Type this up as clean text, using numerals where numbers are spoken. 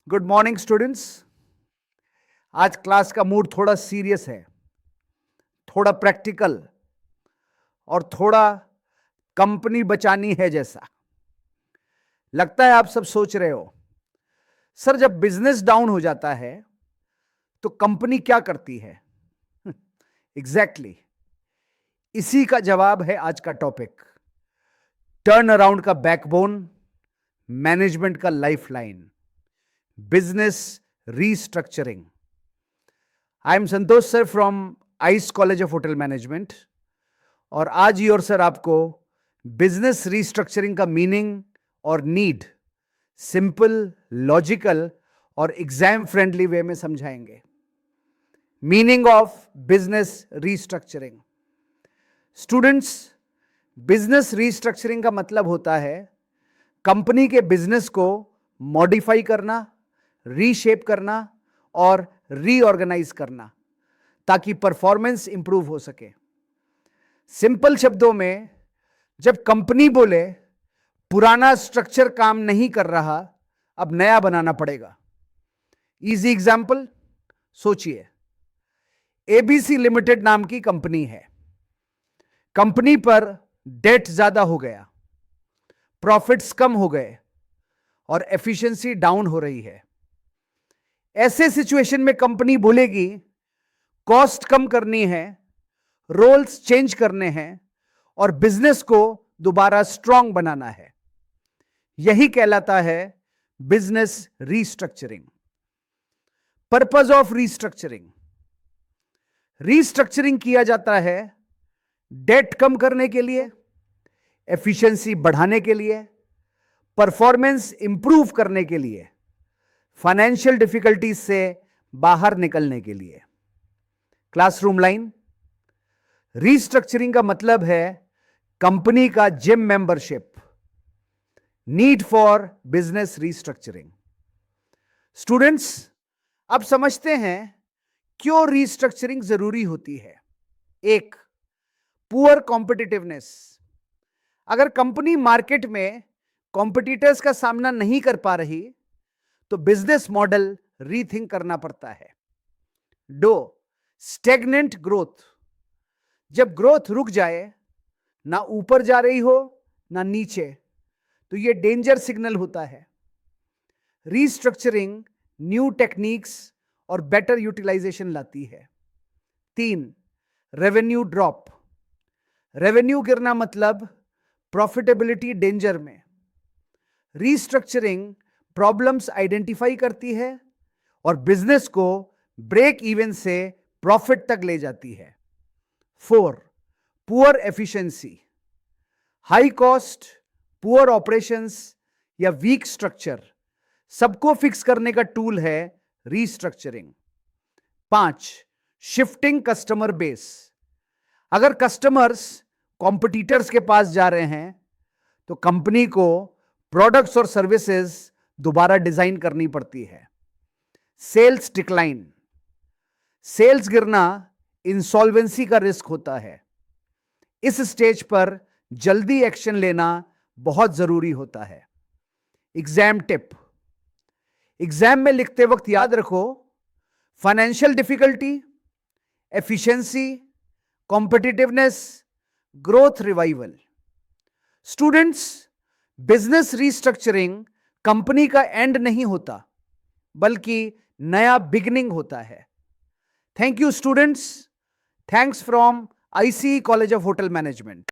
Good morning students. आज class का mood थोड़ा सीरियस है, थोड़ा प्रैक्टिकल और थोड़ा कंपनी बचानी है जैसा लगता है। आप सब सोच रहे हो, सर जब बिजनेस डाउन हो जाता है तो कंपनी क्या करती है? एग्जैक्टली इसी का जवाब है आज का टॉपिक। टर्न अराउंड का बैकबोन, मैनेजमेंट का lifeline, business restructuring. I am Santosh sir from ice college of hotel management और आज ही और सर आपको बिजनेस रीस्ट्रक्चरिंग का मीनिंग और नीड सिंपल, लॉजिकल और एग्जाम फ्रेंडली वे में समझाएंगे। Meaning of business restructuring. Students, business restructuring का मतलब होता है कंपनी के बिजनेस को मॉडिफाई करना, रीशेप करना और रीऑर्गेनाइज करना ताकि परफॉर्मेंस इंप्रूव हो सके। सिंपल शब्दों में, जब कंपनी बोले पुराना स्ट्रक्चर काम नहीं कर रहा, अब नया बनाना पड़ेगा। इजी एग्जांपल सोचिए, एबीसी लिमिटेड नाम की कंपनी है। कंपनी पर डेट ज्यादा हो गया, प्रॉफिट्स कम हो गए और एफिशिएंसी डाउन हो रही है। ऐसे सिचुएशन में कंपनी बोलेगी कॉस्ट कम करनी है, रोल्स चेंज करने हैं और बिजनेस को दोबारा स्ट्रांग बनाना है। यही कहलाता है business restructuring. Purpose of restructuring. Restructuring किया जाता है डेट कम करने के लिए, एफिशिएंसी बढ़ाने के लिए, परफॉर्मेंस इंप्रूव करने के लिए, फाइनेंशियल डिफिकल्टीज से बाहर निकलने के लिए। Classroom line. रीस्ट्रक्चरिंग का मतलब है कंपनी का gym membership. Need for business restructuring. Students, अब समझते हैं क्यों रीस्ट्रक्चरिंग जरूरी होती है। एक, पुअर कॉम्पिटिटिवनेस। अगर कंपनी मार्केट में कॉम्पिटिटर्स का सामना नहीं कर पा रही तो बिजनेस मॉडल रीथिंक करना पड़ता है। दो, स्टेगनेंट ग्रोथ। जब ग्रोथ रुक जाए, ना ऊपर जा रही हो ना नीचे, तो यह डेंजर सिग्नल होता है। रीस्ट्रक्चरिंग न्यू टेक्निक्स और बेटर यूटिलाइजेशन लाती है। तीन, रेवेन्यू ड्रॉप। रेवेन्यू गिरना मतलब प्रॉफिटेबिलिटी डेंजर में। रीस्ट्रक्चरिंग प्रॉब्लम्स आइडेंटिफाई करती है और बिजनेस को ब्रेक इवन से प्रॉफिट तक ले जाती है। Four, poor efficiency. High cost, poor operations या वीक स्ट्रक्चर सबको फिक्स करने का टूल है रीस्ट्रक्चरिंग। पांच, शिफ्टिंग कस्टमर बेस। अगर कस्टमर्स कॉम्पिटिटर्स के पास जा रहे हैं तो कंपनी को प्रोडक्ट्स और सर्विसेज दोबारा डिजाइन करनी पड़ती है। Sales decline. सेल्स गिरना इंसॉल्वेंसी का रिस्क होता है। इस स्टेज पर जल्दी एक्शन लेना बहुत जरूरी होता है। Exam tip. एग्जाम में लिखते वक्त याद रखो, financial difficulty, efficiency, competitiveness, growth revival. Students, business restructuring company का एंड नहीं होता, बल्कि नया बिगिनिंग होता है। Thank you students. Thanks from IC college of hotel management.